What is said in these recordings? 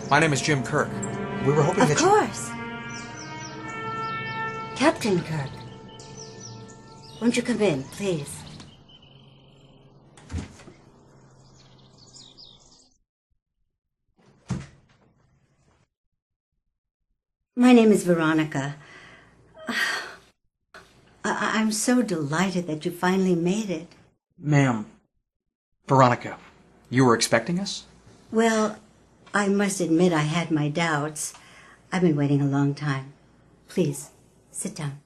My name is Jim Kirk. We were hoping Of course. Captain Kirk. Won't you come in, please? My name is Veronica. I'm so delighted that you finally made it. Ma'am, Veronica, you were expecting us? Well, I must admit I had my doubts. I've been waiting a long time. Please, sit down.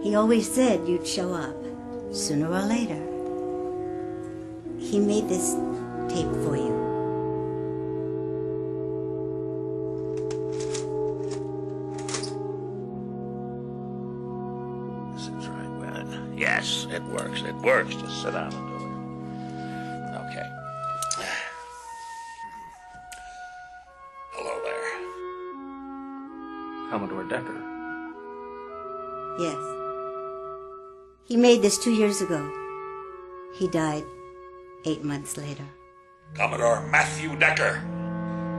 He always said you'd show up, sooner or later. He made this tape for you. This is right. Well, yes, it works. It works. Just sit down and do it. Okay. Hello there. Commodore Decker. Yes. He made this 2 years ago. He died 8 months later. Commodore Matthew Decker,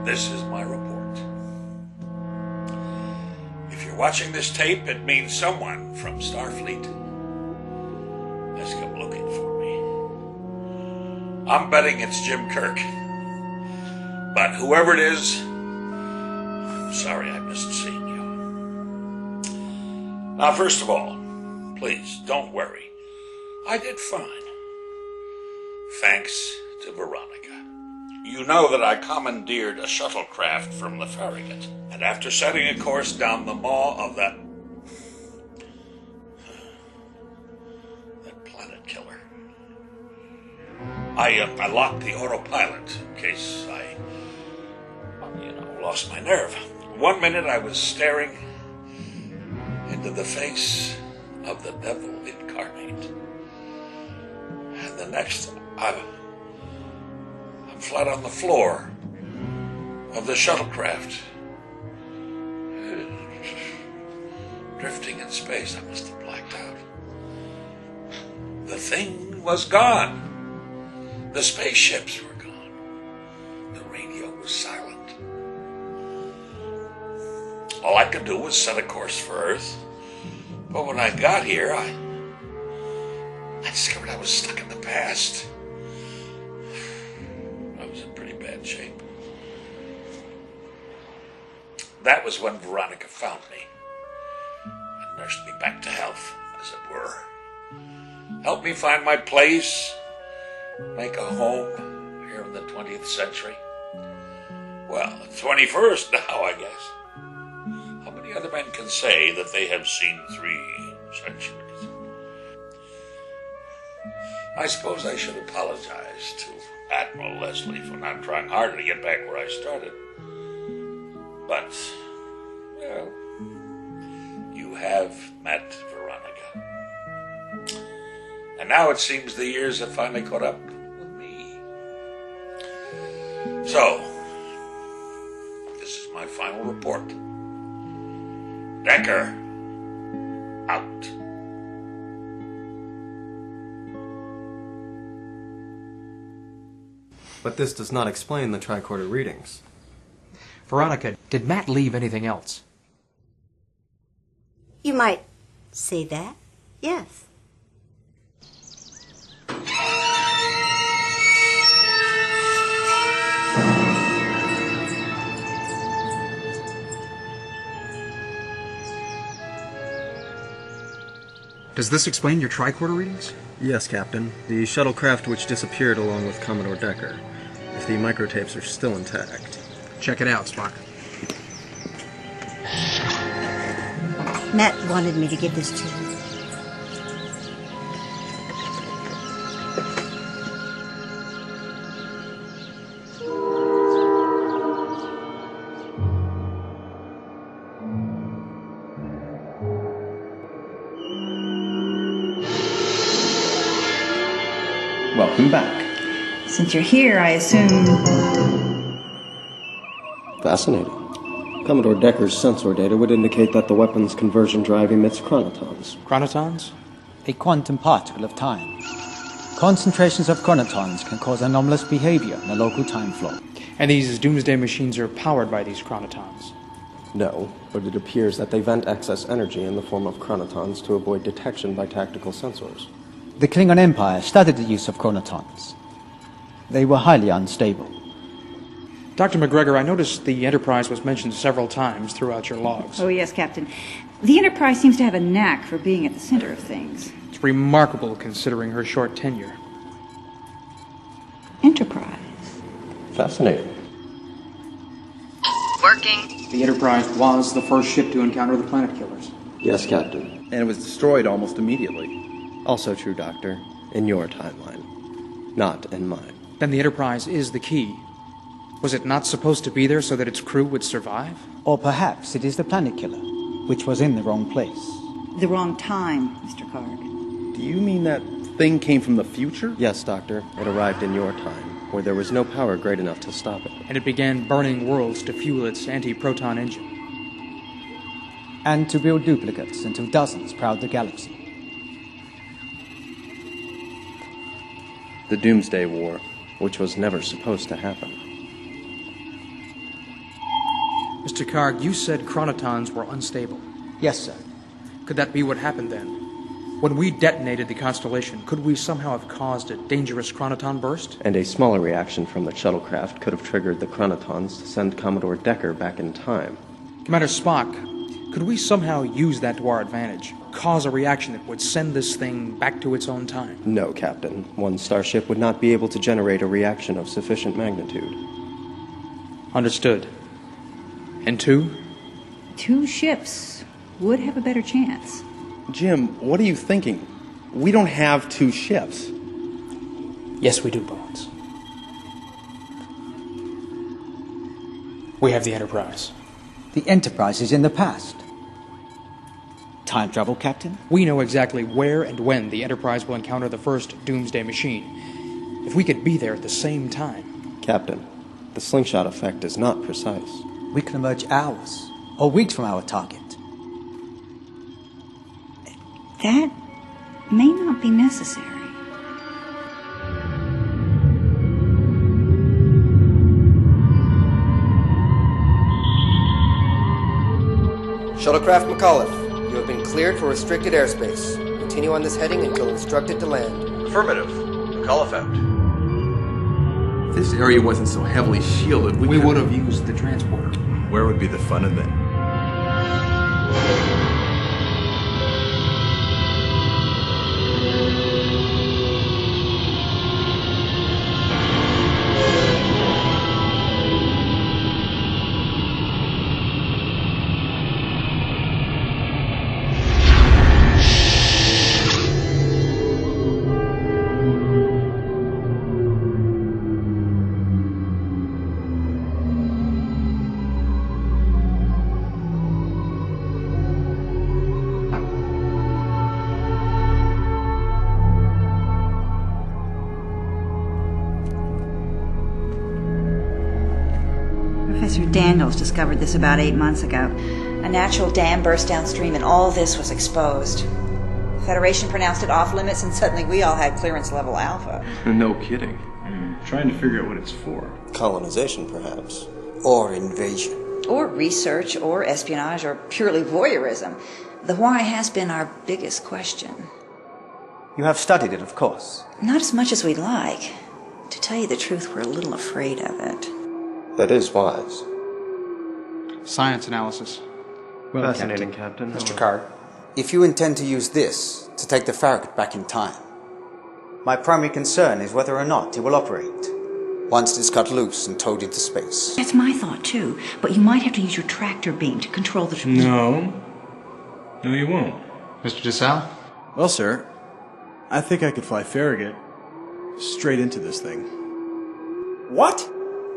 this is my report. If you're watching this tape, it means someone from Starfleet has come looking for me. I'm betting it's Jim Kirk. But whoever it is, I'm sorry I missed seeing you. Now, first of all, please don't worry. I did fine. Thanks to Veronica. You know that I commandeered a shuttlecraft from the Farragut, and after setting a course down the maw of that planet killer, I locked the autopilot in case I, lost my nerve. 1 minute I was staring into the face of the devil incarnate, and the next I'm flat on the floor of the shuttlecraft, drifting in space. I must have blacked out. The thing was gone. The spaceships were gone. The radio was silent. All I could do was set a course for Earth. But when I got here, I discovered I was stuck in the past. I was in pretty bad shape. That was when Veronica found me and nursed me back to health, as it were. Helped me find my place, make a home here in the 20th century. Well, the 21st now, I guess. How many other men can say that they have seen 3 centuries? I suppose I should apologize to Admiral Leslie for not trying harder to get back where I started. But, well, you have met Veronica. And now it seems the years have finally caught up with me. So, this is my final report. Decker, out. But this does not explain the tricorder readings. Veronica, did Matt leave anything else? You might say that, yes. Does this explain your tricorder readings? Yes, Captain. The shuttlecraft which disappeared along with Commodore Decker. If the microtapes are still intact. Check it out, Spock. Matt wanted me to give this to you. Welcome back. Since you're here, I assume... Fascinating. Commodore Decker's sensor data would indicate that the weapon's conversion drive emits chronotons. Chronotons? A quantum particle of time. Concentrations of chronotons can cause anomalous behavior in a local time flow. And these doomsday machines are powered by these chronotons. No, but it appears that they vent excess energy in the form of chronotons to avoid detection by tactical sensors. The Klingon Empire studied the use of chronotons. They were highly unstable. Dr. McGregor, I noticed the Enterprise was mentioned several times throughout your logs. Oh, yes, Captain. The Enterprise seems to have a knack for being at the center of things. It's remarkable considering her short tenure. Enterprise. Fascinating. Working. The Enterprise was the first ship to encounter the planet killers. Yes, Captain. And it was destroyed almost immediately. Also true, Doctor. In your timeline. Not in mine. Then the Enterprise is the key. Was it not supposed to be there so that its crew would survive? Or perhaps it is the planet killer, which was in the wrong place. The wrong time, Mr. Karg. Do you mean that thing came from the future? Yes, Doctor. It arrived in your time, where there was no power great enough to stop it. And it began burning worlds to fuel its anti-proton engine. And to build duplicates until dozens prowled the galaxy. The Doomsday War, which was never supposed to happen. Mr. Karg, you said chronotons were unstable. Yes, sir. Could that be what happened then? When we detonated the constellation, could we somehow have caused a dangerous chronoton burst? And a smaller reaction from the shuttlecraft could have triggered the chronotons to send Commodore Decker back in time. Commander Spock, could we somehow use that to our advantage? Cause a reaction that would send this thing back to its own time? No, Captain. One starship would not be able to generate a reaction of sufficient magnitude. Understood. And two? 2 ships would have a better chance. Jim, what are you thinking? We don't have 2 ships. Yes, we do, Bones. We have the Enterprise. The Enterprise is in the past. Time travel, Captain? We know exactly where and when the Enterprise will encounter the first doomsday machine. If we could be there at the same time. Captain, the slingshot effect is not precise. We can emerge hours or weeks from our target. That may not be necessary. Shuttlecraft McAuliffe, you have been cleared for restricted airspace. Continue on this heading until instructed to land. Affirmative. McAuliffe out. If this area wasn't so heavily shielded, we would have used the transporter. Where would be the fun in that? Professor Daniels discovered this about 8 months ago. A natural dam burst downstream and all this was exposed. The Federation pronounced it off limits and suddenly we all had clearance level alpha. No kidding. I'm trying to figure out what it's for. Colonization, perhaps. Or invasion. Or research, or espionage, or purely voyeurism. The why has been our biggest question. You have studied it, of course. Not as much as we'd like. To tell you the truth, we're a little afraid of it. That is wise. Science analysis. Well, fascinating, Captain. Mr. Karg, if you intend to use this to take the Farragut back in time, My primary concern is whether or not it will operate. once it is cut loose and towed into space. That's my thought, too. But you might have to use your tractor beam to control the... No, you won't. Mr. DeSalle? Well, sir, I think I could fly Farragut straight into this thing. What?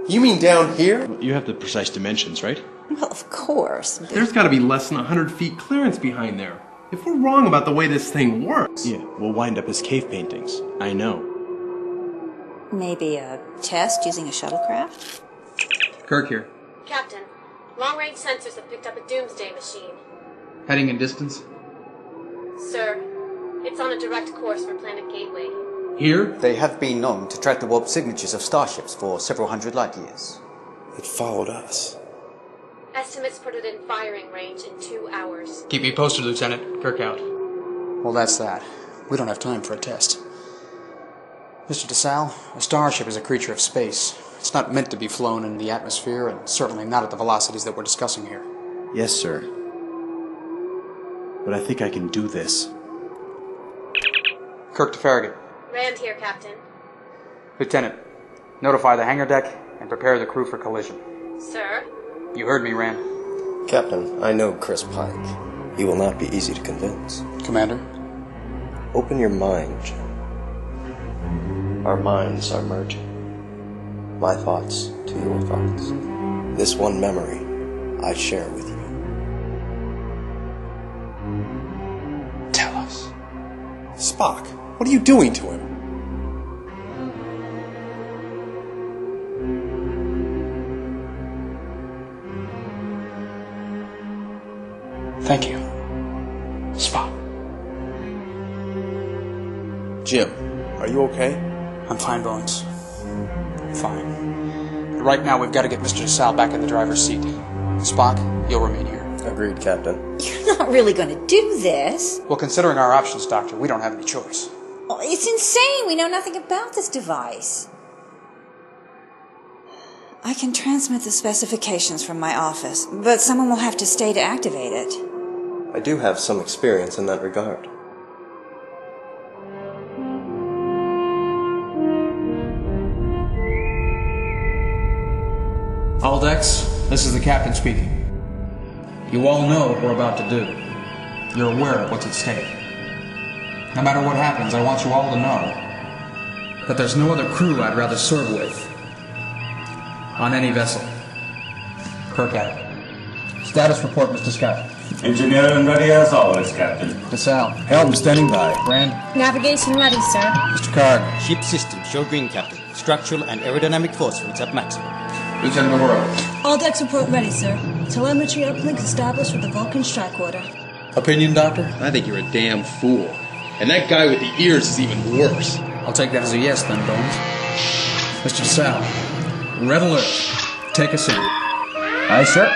You mean down here? You have the precise dimensions, right? Well, of course. There's got to be less than 100 feet clearance behind there. If we're wrong about the way this thing works... Yeah, we'll wind up as cave paintings. I know. Maybe a test using a shuttlecraft? Kirk here. Captain, Long-range sensors have picked up a doomsday machine. Heading in distance? Sir, it's on a direct course for Planet Gateway. Here? They have been known to track the warp signatures of starships for several hundred light years. It followed us. Estimates put it in firing range in 2 hours. Keep me posted, Lieutenant. Kirk out. Well, that's that. We don't have time for a test. Mr. DeSalle, a starship is a creature of space. It's not meant to be flown in the atmosphere, and certainly not at the velocities that we're discussing here. Yes, sir. But I think I can do this. Kirk to Farragut. Rand here, Captain. Lieutenant, notify the hangar deck and prepare the crew for collision. Sir? You heard me, Rand. Captain, I know Chris Pike. He will not be easy to convince. Commander? Open your mind, Jim. Our minds are merging. My thoughts to your thoughts. This one memory I share with you. Tell us. Spock, what are you doing to him? Thank you, Spock. Jim, are you okay? I'm fine, Bones. Fine. But right now, we've got to get Mr. DeSalle back in the driver's seat. Spock, you'll remain here. Agreed, Captain. You're not really going to do this. Well, considering our options, Doctor, we don't have any choice. Oh, it's insane. We know nothing about this device. I can transmit the specifications from my office, but someone will have to stay to activate it. I do have some experience in that regard. All decks, this is the captain speaking. You all know what we're about to do. You're aware of what's at stake. No matter what happens, I want you all to know that there's no other crew I'd rather serve with on any vessel. Kirk out. Status report, Mr. Scott. Engineer and ready as always, Captain. DeSalle. Helm standing by. Brand. Navigation ready, sir. Mr. Card. Ship system, show green, Captain. Structural and aerodynamic force rates at maximum. Lieutenant Uhura. All decks report ready, sir. Telemetry uplink established with the Vulcan strike order. Opinion, Doctor? I think you're a damn fool. And that guy with the ears is even worse. I'll take that as a yes, then, Bones. Mr. DeSalle. Red alert. Take a seat. Aye, sir.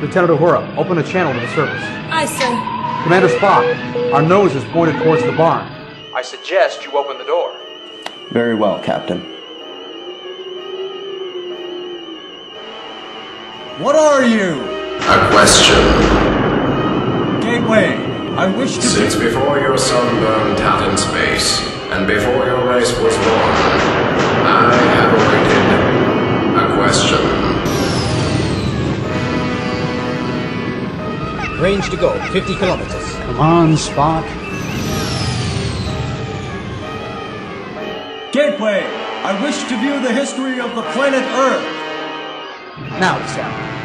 Lieutenant Uhura, open a channel to the surface. Aye, sir. Commander Spock, our nose is pointed towards the barn. I suggest you open the door. Very well, Captain. What are you? A question. Gateway, I wish to Since before your sun burned out in space, and before your race was born, I have awaited a question. Range to go, 50 kilometers. Come on, Spock. Gateway, I wish to view the history of the planet Earth. Now, DeSalle.